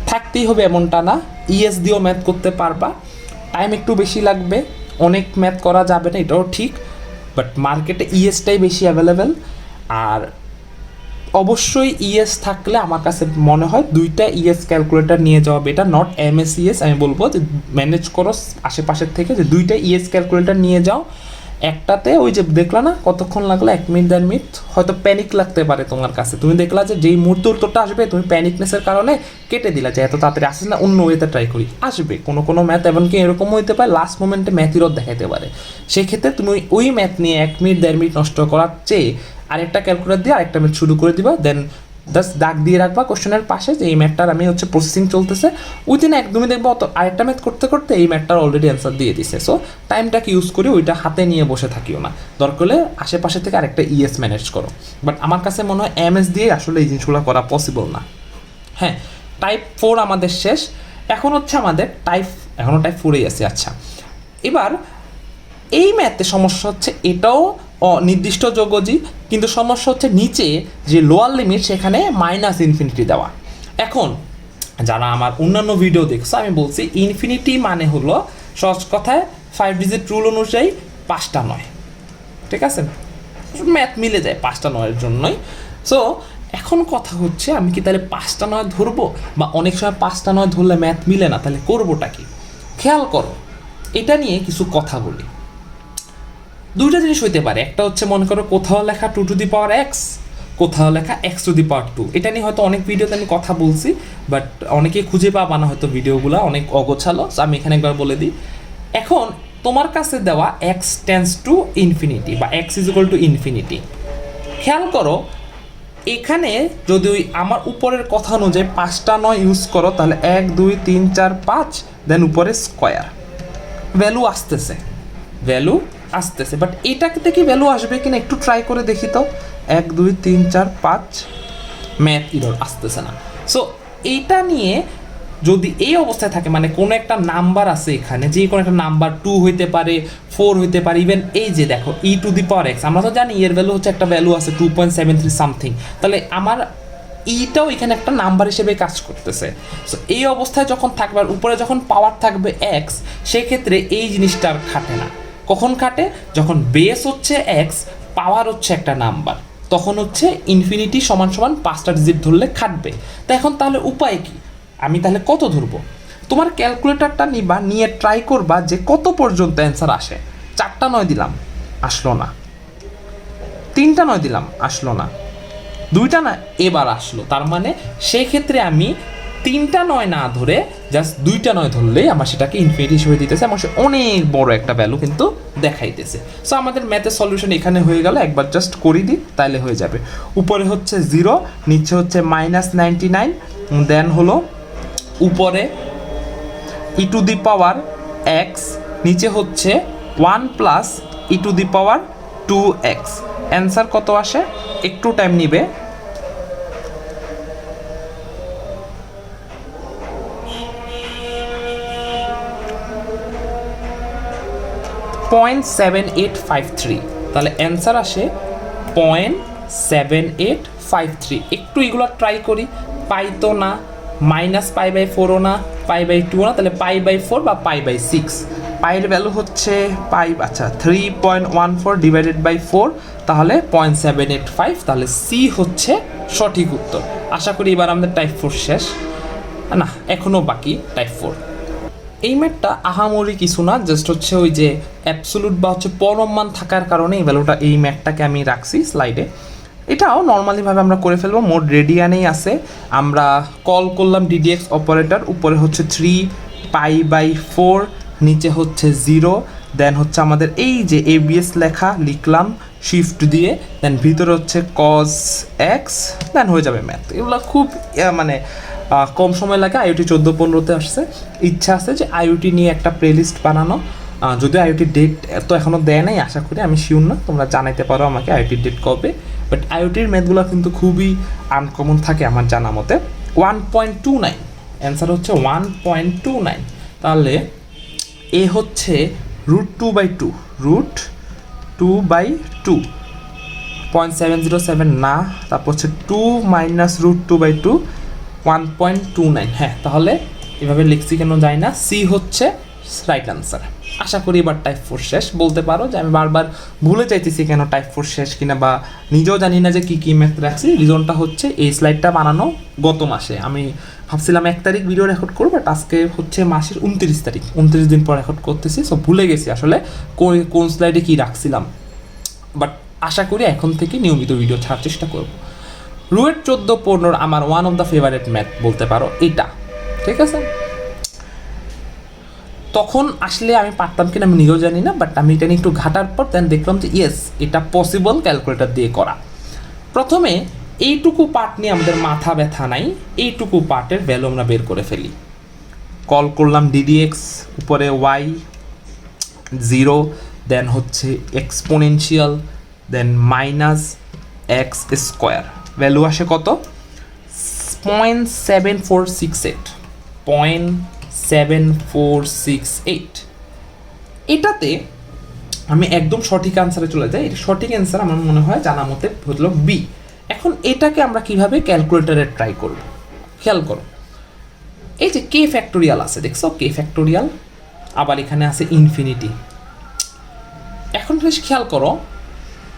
থাকতেই হবে এমনটা না, ইএস দিয়েও ম্যাথ করতে পারবা, টাইম একটু বেশি লাগবে, অনেক ম্যাথ করা যাবে না এটাও ঠিক, বাট মার্কেটে ইএসটাই বেশি অ্যাভেলেবেল। আর অবশ্যই ইএস থাকলে আমার কাছে মনে হয় 2টা ইএস ক্যালকুলেটর নিয়ে যাওয়া বেটার, নট এমএসইএস। আমি বলবো যে ম্যানেজ করো আশেপাশের থেকে, যে 2টা ইএস ক্যালকুলেটর নিয়ে যাও। একটাতে ওই যে দেখলা না কতক্ষণ লাগলো, 1 মিনিট 1.5 মিনিট, হয়তো প্যানিক লাগতে পারে তোমার কাছে, তুমি দেখলা যে যেই মুহূর্তে উত্তরটা আসবে তুমি প্যানিকনেসের কারণে কেটে দিলা, যে এত তাড়াতাড়ি আসছে না, অন্য ওয়েতে ট্রাই করি, আসবে। কোনো ম্যাথ এমনকি এরকমও হতে পারে লাস্ট মোমেন্টে ম্যাথ ইরর দেখাইতে পারে, সেক্ষেত্রে তুমি ওই ম্যাথ নিয়ে 1 মিনিট 1.5 মিনিট নষ্ট করার চেয়ে আরেকটা ক্যালকুলেটর দিয়ে আরেকটা ম্যাথ শুরু করে দিবা, দেন জাস্ট দাগ দিয়ে রাখবা কোশ্চেনের পাশে যে এই ম্যাথটার আমি হচ্ছে প্রসেসিং চলতেছে, উইদিন একদমই দেখবো অত আরেকটা ম্যাথ করতে করতে এই ম্যাথটার অলরেডি অ্যান্সার দিয়ে দিছে। সো টাইমটাকে ইউজ করে ওইটা হাতে নিয়ে বসে থাকিও না, দরকার হলে আশেপাশে থেকে আরেকটা ইএস ম্যানেজ করো। বাট আমার কাছে মনে হয় এমএস দিয়ে আসলে এই জিনিসগুলো করা পসিবল না। হ্যাঁ, টাইপ 4 আমাদের শেষ, এখন হচ্ছে আমাদের এখনও টাইপ 4এই আছে। আচ্ছা, এবার এই ম্যাথে সমস্যা হচ্ছে এটাও নির্দিষ্ট যোগজি, কিন্তু সমস্যা হচ্ছে নিচে যে লোয়ার লিমিট সেখানে -ইনফিনিটি দেওয়া। এখন যারা আমার অন্যান্য ভিডিও দেখছো আমি বলছি ইনফিনিটি মানে হলো সহজ কথায় 5 ডিজিট রুল অনুযায়ী 5টা 9, ঠিক আছে, ম্যাথ মিলে যায় 5টা 9-এর জন্যই। সো এখন কথা হচ্ছে আমি কি তাহলে 5টা 9 ধরবো, বা অনেক সময় 5টা 9 ধরলে ম্যাথ মিলে না, তাহলে করবোটা কি? খেয়াল করো, এটা নিয়ে কিছু কথা বলি। 2টা জিনিস হইতে পারে, একটা হচ্ছে মনে করো কোথাও লেখা 2 টু দি পাওয়ার x, কোথাও লেখা x টু দি পাওয়ার 2। এটা নিয়ে হয়তো অনেক ভিডিওতে আমি কথা বলছি, বাট অনেকে খুঁজে পাবা না হয়তো, ভিডিওগুলো অনেক অগোছালো, আমি এখানে একবার বলে দিই। এখন তোমার কাছে দেওয়া x টেন্স টু ইনফিনিটি বা x is equal to infinity, খেয়াল করো এখানে যদি আমার উপরের কথা অনুযায়ী 5টা 9 ইউজ করো, তাহলে 1 2 3 4 5, দেন উপরে স্কোয়ার, ভ্যালু আসতেছে, বাট এটাকে থেকে ভ্যালু আসবে কিনা একটু ট্রাই করে দেখি তো। 1 2 3 4 5, ম্যাথ ইরর আসতেছে না। সো এইটা নিয়ে যদি এই অবস্থায় থাকে, মানে কোনো একটা নাম্বার আছে এখানে, যে কোনো একটা নাম্বার 2 হইতে পারে, 4 হইতে পারে, ইভেন এই যে দেখো e to the power x, আমরা তো জানি এর ভ্যালু হচ্ছে একটা ভ্যালু আছে 2.73 সামথিং, তাহলে আমার ইটাও এখানে একটা নাম্বার হিসেবে কাজ করতেছে। সো এই অবস্থায় যখন থাকবে আর উপরে যখন পাওয়ার থাকবে x, সেক্ষেত্রে এই জিনিসটা আর খাটে না, কখন খাটে? যখন বেস হচ্ছে এক্স, পাওয়ার হচ্ছে একটা নাম্বার, তখন হচ্ছে ইনফিনিটি সমান সমান 5টা ডিজিট ধরলে খাটবে। তো এখন তাহলে উপায় কি? আমি তাহলে কত ধরবো? তোমার ক্যালকুলেটরটা নিবা, নিয়ে ট্রাই করবা যে কত পর্যন্ত অ্যান্সার আসে। 4টা 9 দিলাম, আসলো না। 3টা 9 দিলাম, আসলো না। 2টা না, এবার আসলো। তার মানে সেই ক্ষেত্রে আমি 3টা 9 না ধরে জাস্ট 2টা 9 ধরলেই আমার সেটাকে ইনফিনিটি হিসেবে দিতেছে, আমার সে অনেক বড় একটা ভ্যালু কিন্তু দেখাইতেছে। সো আমাদের ম্যাথের সলিউশন এখানে হয়ে গেল, একবার জাস্ট করে দিই তাহলে হয়ে যাবে। উপরে হচ্ছে 0, নিচে হচ্ছে -99, দেন হলো উপরে ই টু দি পাওয়ার এক্স, নিচে হচ্ছে 1 plus E to the power 2x। Answer কত আসে? একটু টাইম নিবে। .7853। তাহলে অ্যান্সার আসে 0.7853। একটু এগুলো ট্রাই করি, পাই তো না, -π/4ও না, π/2ও না, তাহলে π/4 বা π/6। পাইয়ের ভ্যালু হচ্ছে আচ্ছা 3.14 ডিভাইডেড বাই 4, তাহলে 0.785। তাহলে সি হচ্ছে সঠিক উত্তর। আশা করি এবার আমাদের টাইপ 4 শেষ না, এখনও বাকি টাইপ 4। এই ম্যাথটা আহামরি কিছু না, জাস্ট হচ্ছে ওই যে অ্যাবসোলুট বা হচ্ছে পরম মান থাকার কারণে এই ভ্যালুটা, এই ম্যাথটাকে আমি রাখছি স্লাইডে। এটাও নর্মালিভাবে আমরা করে ফেলবো, মোট রেডিয়ানেই আছে। আমরা কল করলাম ডিডিএক্স অপারেটর, উপরে হচ্ছে 3π/4, নিচে হচ্ছে 0, দেন হচ্ছে আমাদের এই যে এবিএস লেখা লিখলাম শিফট দিয়ে, দেন ভিতরে হচ্ছে cos x, দেন হয়ে যাবে ম্যাথ। এগুলো খুব মানে কম সময় লাগে। আইওটি 14-15-তে আসছে। ইচ্ছা আছে যে আইওটি নিয়ে একটা প্লেলিস্ট বানানো, যদিও আইওটির ডেট তো এখনও দেয় নাই, আশা করি, আমি শিওর না, তোমরা জানাইতে পারো আমাকে আইওটির ডেট কবে। বাট আইওটির ম্যাথগুলো কিন্তু খুবই আনকমন থাকে আমার জানা মতে। 1.29, অ্যান্সার হচ্ছে 1.29। তাহলে এ হচ্ছে √2/2, √2/2, 0.707 না, তারপর হচ্ছে 2 - √2/2, 1.29। হ্যাঁ, তাহলে এভাবে লিখছি কেন যায় না, সি হচ্ছে রাইট আনসার। আশা করি এবার টাইপ 4 শেষ। বলতে পারো যে আমি বারবার ভুলে যাইতেছি কেন টাইপ 4 শেষ কিনা, বা নিজেও জানি না যে কী কী ম্যাথ রাখছি। রিজনটা হচ্ছে এই স্লাইডটা বানানো গত মাসে, আমি ভাবছিলাম 1 তারিখ ভিডিও রেকর্ড করবো, বাট আজকে হচ্ছে মাসের 29 তারিখ, 29 দিন পর রেকর্ড করতেছি। সো ভুলে গেছি আসলে কোন স্লাইডে কী রাখছিলাম। বাট আশা করি এখন থেকে নিয়মিত ভিডিও ছাড়ার চেষ্টা করব। রুয়েট 14-15 আমার one of the favourite math বলতে পারো এটা, ঠিক আছে। তখন আসলে আমি পারতাম কিনা আমি নিজেও জানি না, বাট আমি এটা নিয়ে একটু ঘাটার পর দেন দেখলাম যে ইয়েস, এটা পসিবল ক্যালকুলেটর দিয়ে করা। প্রথমে এইটুকু পার্ট নিয়ে আমাদের মাথা ব্যথা নাই, এইটুকু পার্টের ভ্যালু আমরা বের করে ফেলি। কল করলাম ডিডিএক্স, উপরে ওয়াই 0, দেন হচ্ছে এক্সপোনেনশিয়াল, দেন -x², ভ্যালু আসে কত? 0.7468, 0.7468। এটাতে আমি একদম সঠিক আনসারে চলে যাই। এটা সঠিক অ্যান্সার আমার মনে হয় জানা মতে হলো বি। এখন এটাকে আমরা কিভাবে ক্যালকুলেটরে ট্রাই করব, খেয়াল করো। এই যে কে ফ্যাক্টোরিয়াল আছে, দেখছো কে ফ্যাক্টোরিয়াল, আবার এখানে আছে ইনফিনিটি। এখন বেশ খেয়াল করো,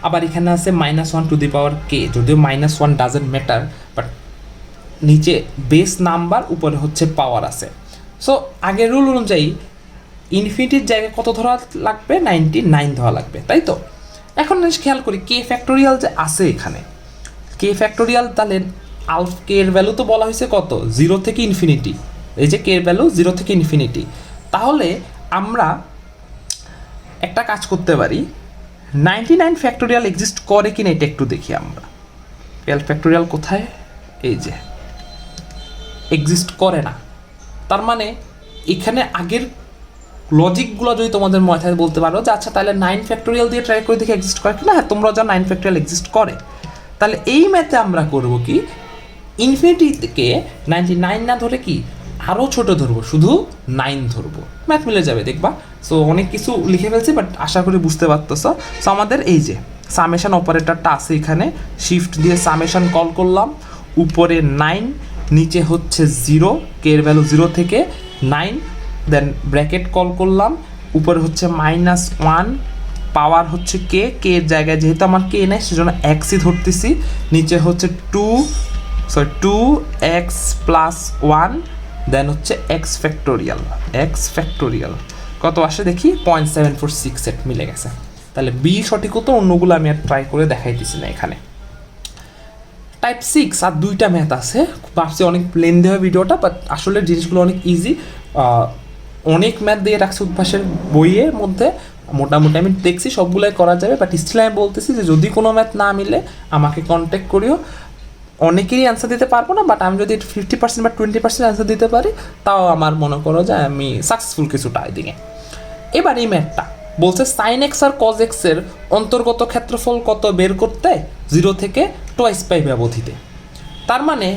আবার এখানে আছে -1 k, যদিও -1 ডাজেন্ট ম্যাটার, বাট নিচে বেস নাম্বার, উপরে হচ্ছে পাওয়ার আছে। সো আগের রুল অনুযায়ী ইনফিনিটির জায়গায় কত ধরা লাগবে? 99 ধরা লাগবে, তাই তো। এখন খেয়াল করি কে ফ্যাক্টোরিয়াল যে আছে এখানে, কে ফ্যাক্টোরিয়াল, তাহলে কে এর ভ্যালু তো বলা হয়েছে কত? 0 থেকে ইনফিনিটি। এই যে কে এর ভ্যালু 0 থেকে ইনফিনিটি। তাহলে আমরা একটা কাজ করতে পারি, 99 ফ্যাক্টোরিয়াল এক্সিস্ট করে কিনা এটা একটু দেখি আমরা। ফ্যাক্টোরিয়াল কোথায়? এই যে এক্সিস্ট করে না। তার মানে এখানে আগের লজিকগুলো যদি তোমাদের মাথায় বলতে পারো যে আচ্ছা তাহলে 9 ফ্যাক্টোরিয়াল দিয়ে ট্রাই করে দেখে এক্সিস্ট করে কিনা। হ্যাঁ, তোমরা যা 9 ফ্যাক্টোরিয়াল এক্সিস্ট করে। তাহলে এই ম্যাথে আমরা করব কি, ইনফিনিটি থেকে 99 না ধরে কি আরও ছোট ধরবো, শুধু 9 ধরবো, ম্যাথ মিলে যাবে দেখবা। সো অনেক কিছু লিখে ফেলছি, বাট আশা করি বুঝতে পারতেছো। সো আমাদের এই যে সামেশন অপারেটরটা আছে এখানে, শিফট দিয়ে সামেশন কল করলাম, উপরে 9, নিচে হচ্ছে 0, কে এর ভ্যালু 0 থেকে 9, দেন ব্র্যাকেট কল করলাম, উপরে হচ্ছে -1 পাওয়ার হচ্ছে কে এর জায়গায় যেহেতু আমার কে নেই সেজন্য এক্সই ধরতেছি, নিচে হচ্ছে 2x প্লাস 1 দেন হচ্ছে এক্স ফ্যাক্টোরিয়াল কত আসে দেখি 0.746 মিলে গেছে। তাহলে বি সঠিক হতো, অন্যগুলো আমি আর ট্রাই করে দেখাইতেছি না। এখানে টাইপ 6 আর 2টা ম্যাথ আছে, ভাবছি অনেক লেন্দি হয় ভিডিওটা, বাট আসলে জিনিসগুলো অনেক ইজি। অনেক ম্যাথ দিয়ে রাখছে উদ্ভাসের বইয়ের মধ্যে, মোটামুটি আমি দেখছি সবগুলোই করা যাবে, বাট স্টিল আমি বলতেছি যে যদি কোনো ম্যাথ না মিলে আমাকে কন্ট্যাক্ট করিও। অনেকেরই অ্যান্সার দিতে পারবো না, বাট আমি যদি 50% বা 20% অ্যান্সার দিতে পারি তাও আমার মনে করো যে আমি সাকসেসফুল কিছুটা এদিকে। এবার এই ম্যাথটা বলছে সাইন এক্স আর কজ এক্সের অন্তর্গত ক্ষেত্রফল কত বের করতে 0 থেকে 2 পাই ব্যবধিতে। তার মানে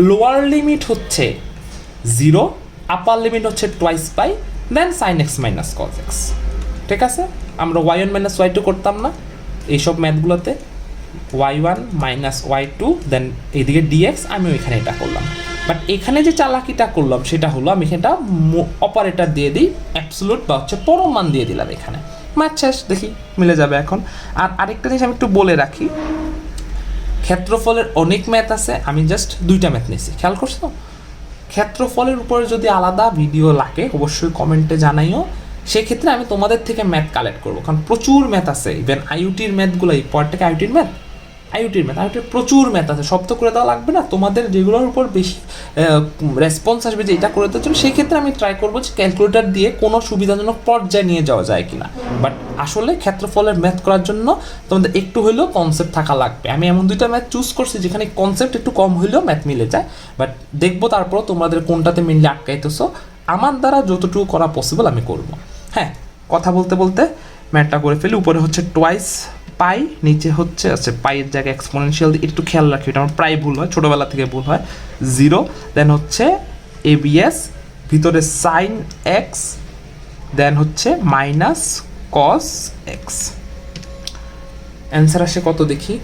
লোয়ার লিমিট হচ্ছে 0, আপার লিমিট হচ্ছে 2 pi, then sine x minus cos x. ঠিক আছে, আমরা y1 মাইনাস y2 করতাম না এইসব ম্যাথগুলোতে, y1 মাইনাস y2 দেন এইদিকে dx, আমি ওইখানে এটা করলাম। বাট এখানে যে চালাকিটা করলাম সেটা হলো আমি এখানটা অপারেটর দিয়ে দিই, অ্যাবসোলুট বা হচ্ছে পরম মান দিয়ে দিলাম এখানে। ম্যাথ শেষ, দেখি মিলে যাবে এখন। আর আরেকটা জিনিস আমি একটু বলে রাখি, ক্ষেত্রফলের অনেক ম্যাথ আছে, আমি জাস্ট 2টা ম্যাথ নিয়েছি, খেয়াল করছো? ক্ষেত্রফলের উপরে যদি আলাদা ভিডিও লাগে অবশ্যই কমেন্টে জানাইও, সেক্ষেত্রে আমি তোমাদের থেকে ম্যাথ কালেক্ট করবো, কারণ প্রচুর ম্যাথ আছে। ইভেন আইইউটির ম্যাথগুলো, এই পর থেকে আইইউটির প্রচুর ম্যাথ আছে, সব তো করে দেওয়া লাগবে না। তোমাদের যেগুলোর উপর বেশি রেসপন্স আসবে যে এটা করে দেওয়ার জন্য, সেই ক্ষেত্রে আমি ট্রাই করবো যে ক্যালকুলেটার দিয়ে কোনো সুবিধাজনক পর্যায়ে নিয়ে যাওয়া যায় কিনা। বাট আসলে ক্ষেত্রফলের ম্যাথ করার জন্য তোমাদের একটু হলেও কনসেপ্ট থাকা লাগবে। আমি এমন 2টা ম্যাথ চুজ করছি যেখানে কনসেপ্ট একটু কম হলেও ম্যাথ মিলে যায়, বাট দেখবো তারপর তোমাদের কোনটাতে মেনলি আটকাইতেছো। আমার দ্বারা যতটুকু করা পসিবল আমি করব। হ্যাঁ, কথা বলতে বলতে ম্যাথটা করে ফেলি। উপরে হচ্ছে 2 পাই, নিচে হচ্ছে পাইয়ের জায়গায় এক্সপোনেনশিয়াল, একটু খেয়াল রাখি, এটা আমার প্রায় ভুল হয়, ছোটোবেলা থেকে ভুল হয়। 0 দেন হচ্ছে এবিএস, ভিতরে সাইন এক্স, দেন হচ্ছে মাইনাস কস এক্স। অ্যান্সার আসে কত দেখি,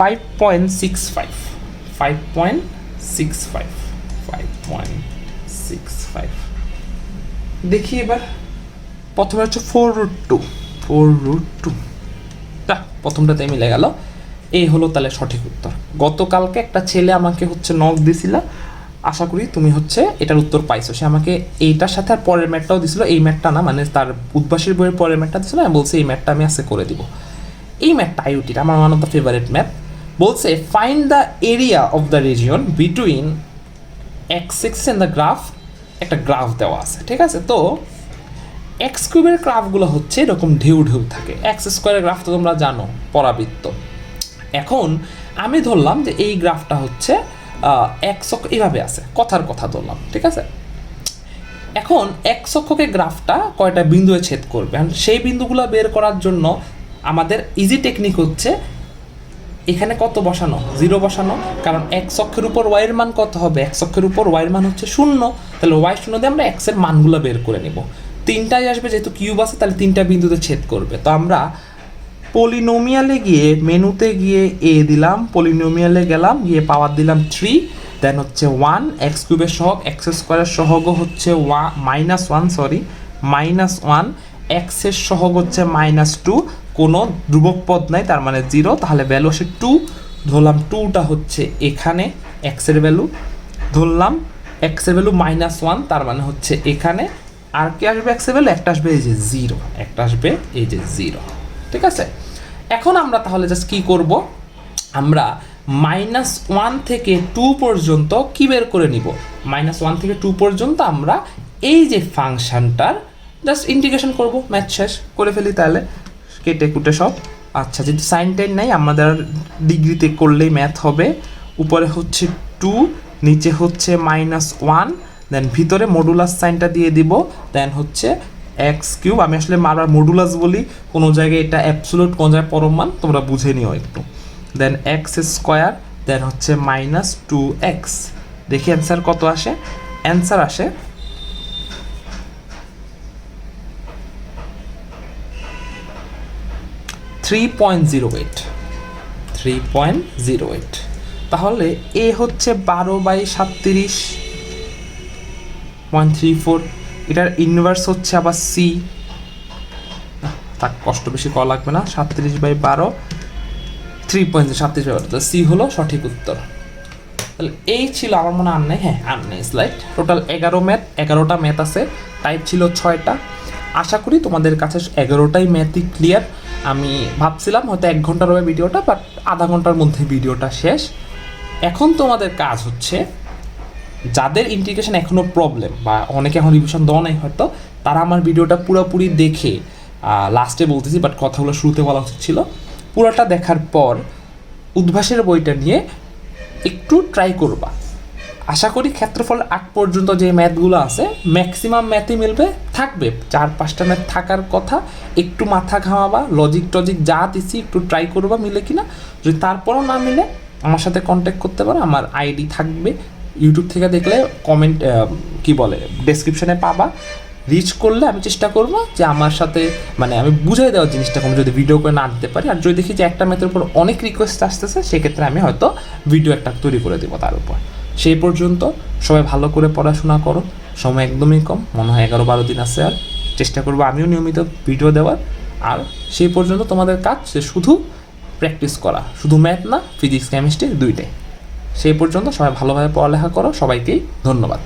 $5.65 দেখি এবার। প্রথমে হচ্ছে 4√2 প্রথমটাতে মিলে গেল, এই হলো তাহলে সঠিক উত্তর। গতকালকে একটা ছেলে আমাকে হচ্ছে নক দিছিল, আশা করি তুমি হচ্ছে এটার উত্তর পাইছো। সে আমাকে এইটার সাথে আর পরের ম্যাথটাও দিছিল, এই ম্যাথটা না, মানে তার উদ্ভাসের বইয়ের পরের ম্যাথটা দিছিল। আমি বলছি এই ম্যাথটা আমি আজকে করে দিব। এই ম্যাথটা আইইউটির আমার one of the favourite math. বলছে find the area of the region between x axis and the graph. একটা গ্রাফ দেওয়া আছে, ঠিক আছে? তো এক্স কিউবের গ্রাফগুলো হচ্ছে এরকম ঢেউ ঢেউ থাকে, এক্স স্কোয়ারের গ্রাফ তো তোমরা জানো, পরাবৃত্ত। এখন আমি ধরলাম যে এই গ্রাফটা হচ্ছে এক্স অক্ষ এইভাবে আছে, কথার কথা ধরলাম, ঠিক আছে? এখন এক্স অক্ষকে গ্রাফটা কয়টা বিন্দুয়ে ছেদ করবে, সেই বিন্দুগুলো বের করার জন্য আমাদের ইজি টেকনিক হচ্ছে এখানে কত বসানো, 0 বসানো, কারণ এক্স অক্ষের উপর ওয়াইয়ের মান কত হবে, এক্স অক্ষের উপর ওয়াইয়ের মান হচ্ছে 0, তাহলে ওয়াই 0 দিয়ে আমরা এক্সের মানগুলো বের করে নিব। 3টাই আসবে, যেহেতু কিউব আছে তাহলে 3টা বিন্দুতে ছেদ করবে। তো আমরা পলিনোমিয়ালে গিয়ে মেনুতে গিয়ে এ দিলাম, পলিনোমিয়ালে গেলাম, গিয়ে পাওয়ার দিলাম 3, দেন হচ্ছে 1, এক্স কিউবের সহগ, এক্স স্কোয়ারের সহগও হচ্ছে -1, এক্সের সহগ হচ্ছে -2, কোনো ধ্রুবক পদ নাই, তার মানে 0, তাহলে ভ্যালু আসে 2। ধরলাম 2টা হচ্ছে এখানে এক্সের ভ্যালু, ধরলাম এক্সের ভ্যালু -1, তার মানে হচ্ছে এখানে। আর কি আসবে এক্সের ভ্যালু? একটা আসবে এই যে 0, একটা আসবে এই যে 0, ঠিক আছে? এখন আমরা তাহলে জাস্ট কী করব, আমরা -1 থেকে 2 পর্যন্ত কি বের করে নিব? -1 থেকে 2 পর্যন্ত আমরা এই যে ফাংশনটার জাস্ট ইন্টিগ্রেশন করব, ম্যাথ শেষ করে ফেলি তাহলে, কেটে কুটে সব। আচ্ছা, যদি সাইন টাইন নাই আমাদের ডিগ্রিতে করলেই ম্যাথ হবে। উপরে হচ্ছে 2, নিচে হচ্ছে -1, দেন ভিতরে মডুলাস সাইনটা দিয়ে দিব, দেন হচ্ছে এক্স কিউব। আমি আসলে বারবার মডুলাস বলি, কোনো জায়গায় এটা অ্যাবসোলুট, কোনো জায়গায় পরম মান, তোমরা বুঝে নিও একটু। দেন এক্স স্কোয়ার, দেন হচ্ছে -2x। দেখি অ্যান্সার কত আসে। অ্যান্সার আসে 3 3.08 3.08। তাহলে এ হচ্ছে 12/37.34, এটার ইনভার্স হচ্ছে আবার সি, তার কষ্ট বেশি করা লাগবে না, 37/12 3.37, তো সি হলো সঠিক উত্তর। তাহলে এই ছিল আমার মনে আর নেই, হ্যাঁ আর নেই স্লাইড। টোটাল 11টা ম্যাথ আছে, টাইপ ছিল 6টা। আশা করি তোমাদের কাছে 11টাই ম্যাথই ক্লিয়ার। আমি ভাবছিলাম হয়তো 1 ঘন্টার হবে ভিডিওটা, বাট আধা ঘন্টার মধ্যে ভিডিওটা শেষ। এখন তোমাদের কাজ হচ্ছে, যাদের ইন্টিগ্রেশন এখনও প্রবলেম বা অনেকে এখন রিভিশন দেওয়া নাই হয়তো, তারা আমার ভিডিওটা পুরোপুরি দেখে, লাস্টে বলতেছি বাট কথাগুলো শুরুতে বলা উচিত ছিল, পুরোটা দেখার পর উদ্ভাসের বইটা নিয়ে একটু ট্রাই করবা। আশা করি ক্ষেত্রফল আগ পর্যন্ত যে ম্যাথগুলো আছে ম্যাক্সিমাম ম্যাথই মিলবে, থাকবে 4-5টা ম্যাথ থাকার কথা। একটু মাথা ঘামাবা, লজিক টজিক যা দিচ্ছি একটু ট্রাই করবা মিলে কিনা। যদি তারপরও না মিলে আমার সাথে কন্ট্যাক্ট করতে পারো, আমার আইডি থাকবে, ইউটিউব থেকে দেখলে কমেন্ট ডেসক্রিপশনে পাবা। রিচ করলে আমি চেষ্টা করবো যে আমার সাথে মানে আমি বুঝাই দেওয়ার জিনিসটা কোনো যদি ভিডিও করে না দিতে পারি। আর যদি দেখি যে একটা ম্যাথের উপর অনেক রিকোয়েস্ট আসতেছে, সেক্ষেত্রে আমি হয়তো ভিডিও একটা তৈরি করে দেবো তার উপর। সেই পর্যন্ত সবাই ভালো করে পড়াশোনা করো, সময় একদমই কম, মনে হয় 11-12 দিন আছে। আর চেষ্টা করবো আমিও নিয়মিত ভিডিও দেওয়ার। আর সেই পর্যন্ত তোমাদের কাজ যে শুধু প্র্যাকটিস করা, শুধু ম্যাথ না, ফিজিক্স কেমিস্ট্রি দুইটাই। সেই পর্যন্ত সবাই ভালোভাবে পড়ালেখা করো। সবাইকেই ধন্যবাদ।